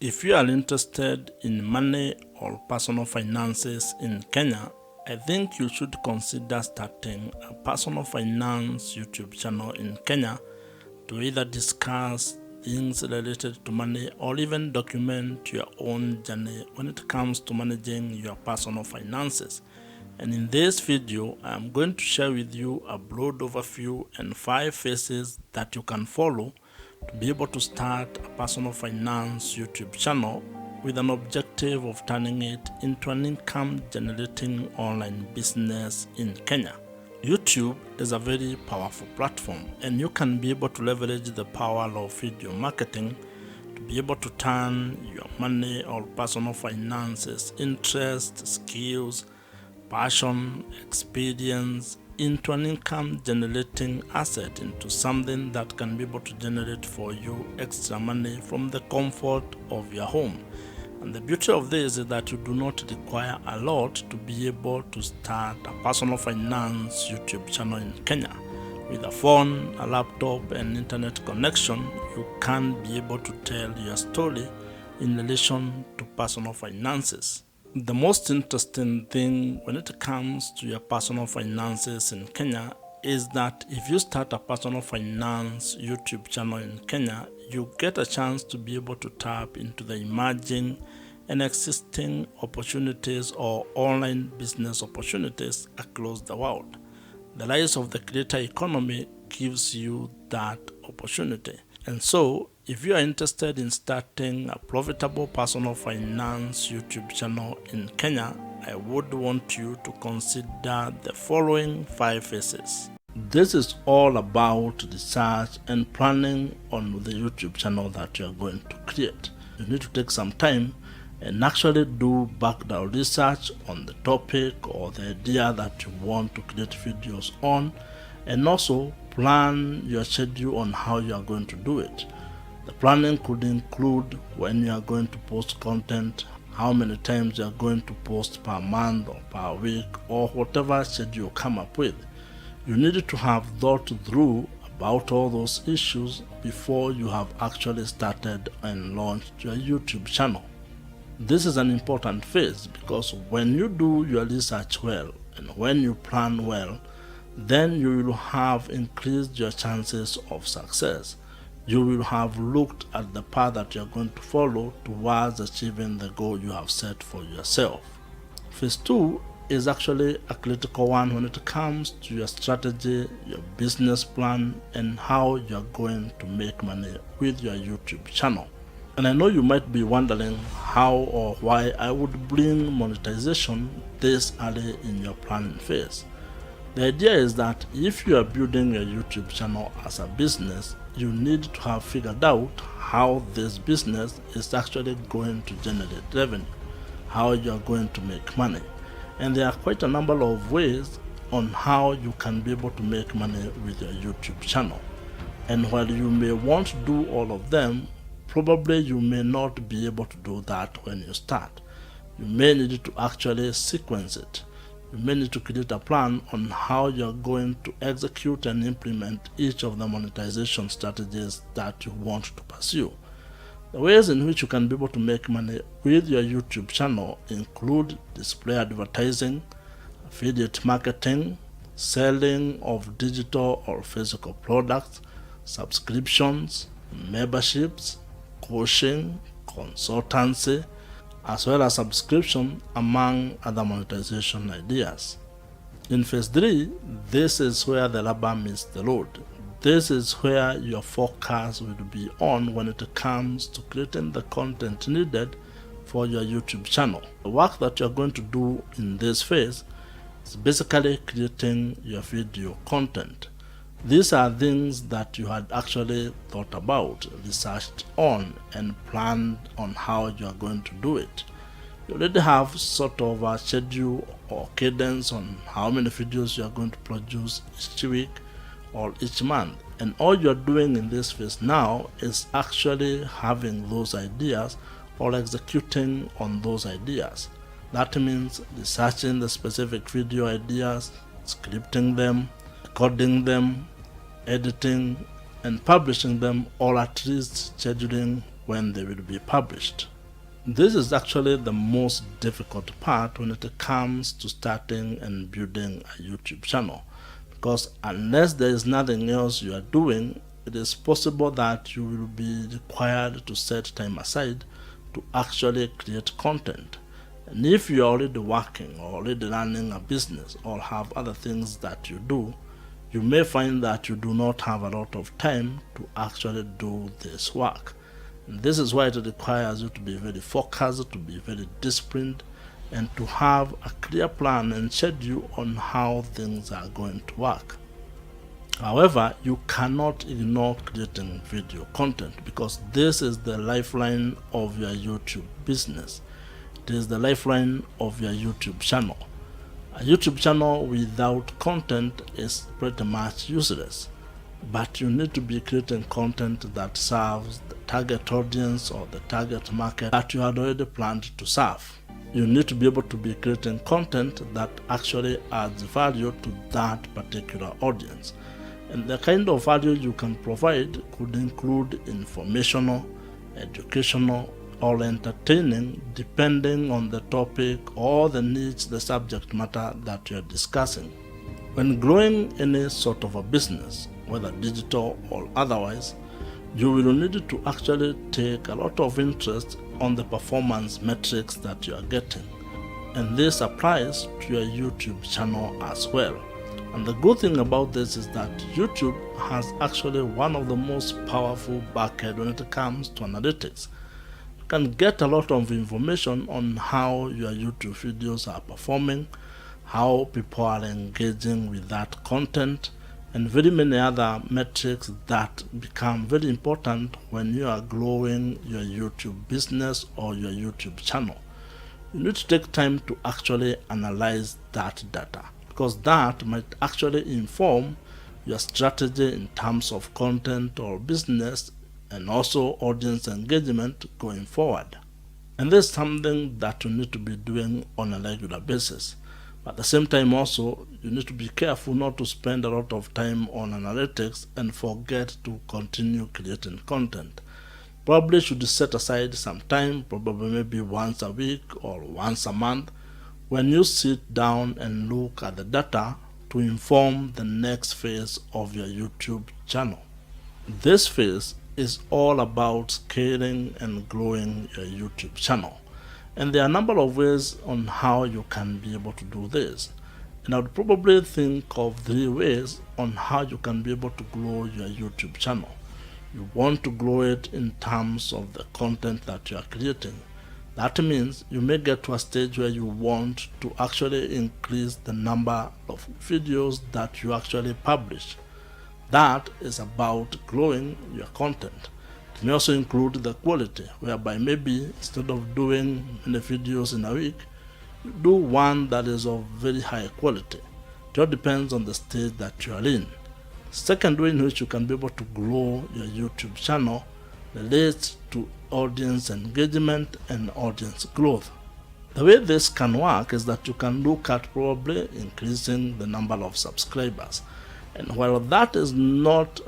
If you are interested in money or personal finances in Kenya, I think you should consider starting a personal finance YouTube channel in Kenya to either discuss things related to money or even document your own journey when it comes to managing your personal finances. And in this video, I'm going to share with you a broad overview and 5 phases that you can follow to be able to start a personal finance YouTube channel with an objective of turning it into an income generating online business in Kenya. YouTube is a very powerful platform, and you can be able to leverage the power of video marketing to be able to turn your money or personal finances, interests, skills, passion, experience into an income generating asset, into something that can be able to generate for you extra money from the comfort of your home. And the beauty of this is that you do not require a lot to be able to start a personal finance YouTube channel in Kenya. With a phone, a laptop, and internet connection, you can be able to tell your story in relation to personal finances. The most interesting thing when it comes to your personal finances in Kenya is that if you start a personal finance YouTube channel in Kenya, you get a chance to be able to tap into the emerging and existing opportunities or online business opportunities across the world. The rise of the creator economy gives you that opportunity. And so, if you are interested in starting a profitable personal finance YouTube channel in Kenya, I would want you to consider the following 5 phases. This is all about research and planning on the YouTube channel that you are going to create. You need to take some time and actually do background research on the topic or the idea that you want to create videos on, and also plan your schedule on how you are going to do it. The planning could include when you are going to post content, how many times you are going to post per month or per week, or whatever schedule you come up with. You need to have thought through about all those issues before you have actually started and launched your YouTube channel. This is an important phase because when you do your research well and when you plan well, then you will have increased your chances of success. You will have looked at the path that you are going to follow towards achieving the goal you have set for yourself. Phase 2 is actually a critical one when it comes to your strategy, your business plan, and how you are going to make money with your YouTube channel. And I know you might be wondering how or why I would bring monetization this early in your planning phase. The idea is that if you are building a YouTube channel as a business, you need to have figured out how this business is actually going to generate revenue, how you are going to make money. And there are quite a number of ways on how you can be able to make money with your YouTube channel. And while you may want to do all of them, probably you may not be able to do that when you start. You may need to actually sequence it. You may need to create a plan on how you're going to execute and implement each of the monetization strategies that you want to pursue. The ways in which you can be able to make money with your YouTube channel include display advertising, affiliate marketing, selling of digital or physical products, subscriptions, memberships, coaching, consultancy, as well as subscription, among other monetization ideas. In phase 3, this is where the rubber meets the road. This is where your focus will be on when it comes to creating the content needed for your YouTube channel. The work that you're going to do in this phase is basically creating your video content. These are things that you had actually thought about, researched on, and planned on how you are going to do it. You already have sort of a schedule or cadence on how many videos you are going to produce each week or each month. And all you are doing in this phase now is actually having those ideas or executing on those ideas. That means researching the specific video ideas, scripting them, recording them, editing, and publishing them, or at least scheduling when they will be published. This is actually the most difficult part when it comes to starting and building a YouTube channel, because unless there is nothing else you are doing, it is possible that you will be required to set time aside to actually create content. And if you are already working or already running a business or have other things that you do, you may find that you do not have a lot of time to actually do this work. And this is why it requires you to be very focused, to be very disciplined, and to have a clear plan and schedule on how things are going to work. However, you cannot ignore creating video content, because this is the lifeline of your YouTube business. It is the lifeline of your YouTube channel. A YouTube channel without content is pretty much useless, but you need to be creating content that serves the target audience or the target market that you had already planned to serve. You need to be able to be creating content that actually adds value to that particular audience. And the kind of value you can provide could include informational, educational, or entertaining, depending on the topic or the niche, the subject matter that you're discussing. When growing any sort of a business, whether digital or otherwise, you will need to actually take a lot of interest on the performance metrics that you are getting. And this applies to your YouTube channel as well. And the good thing about this is that YouTube has actually one of the most powerful backend when it comes to analytics. You can get a lot of information on how your YouTube videos are performing, how people are engaging with that content, and very many other metrics that become very important when you are growing your YouTube business or your YouTube channel. You need to take time to actually analyze that data, because that might actually inform your strategy in terms of content or business, and also audience engagement going forward. And this is something that you need to be doing on a regular basis. At the same time also, you need to be careful not to spend a lot of time on analytics and forget to continue creating content. Probably should set aside some time, probably maybe once a week or once a month, when you sit down and look at the data to inform the next phase of your YouTube channel. This phase is all about scaling and growing your YouTube channel. And there are a number of ways on how you can be able to do this. And I would probably think of 3 ways on how you can be able to grow your YouTube channel. You want to grow it in terms of the content that you are creating. That means you may get to a stage where you want to actually increase the number of videos that you actually publish. That is about growing your content. It may also include the quality, whereby maybe instead of doing many videos in a week, you do one that is of very high quality. It all depends on the stage that you are in. Second way in which you can be able to grow your YouTube channel relates to audience engagement and audience growth. The way this can work is that you can look at probably increasing the number of subscribers. And while that is not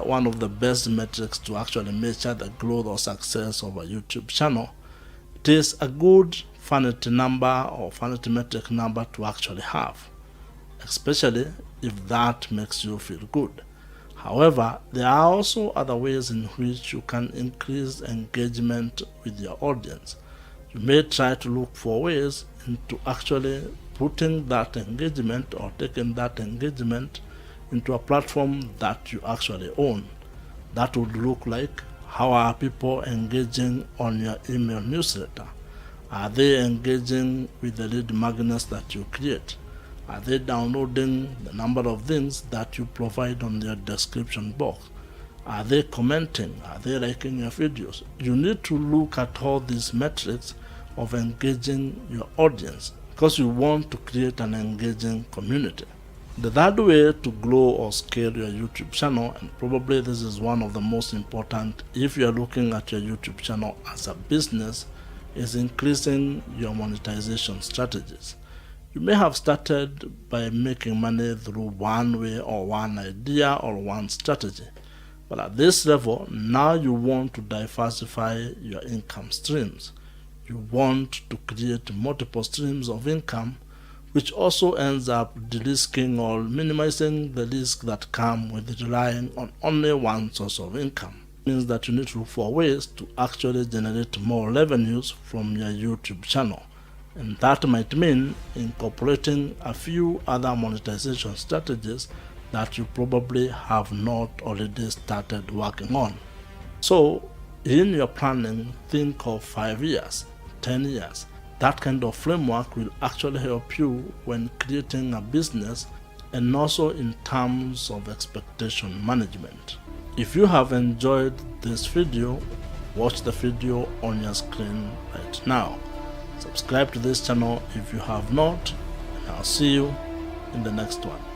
one of the best metrics to actually measure the growth or success of a YouTube channel, it is a good vanity number or vanity metric number to actually have, especially if that makes you feel good. However, there are also other ways in which you can increase engagement with your audience. You may try to look for ways into actually putting that engagement or taking that engagement into a platform that you actually own. That would look like, how are people engaging on your email newsletter? Are they engaging with the lead magnets that you create? Are they downloading the number of things that you provide on your description box? Are they commenting? Are they liking your videos? You need to look at all these metrics of engaging your audience, because you want to create an engaging community. The third way to grow or scale your YouTube channel, and probably this is one of the most important if you are looking at your YouTube channel as a business, is increasing your monetization strategies. You may have started by making money through one way or one idea or one strategy, But at this level, now you want to diversify your income streams. You want to create multiple streams of income, which also ends up de-risking or minimizing the risk that come with relying on only one source of income. It means that you need to look for ways to actually generate more revenues from your YouTube channel. And that might mean incorporating a few other monetization strategies that you probably have not already started working on. So in your planning, think of 5 years, 10 years. That kind of framework will actually help you when creating a business and also in terms of expectation management. If you have enjoyed this video, watch the video on your screen right now. Subscribe to this channel if you have not, and I'll see you in the next one.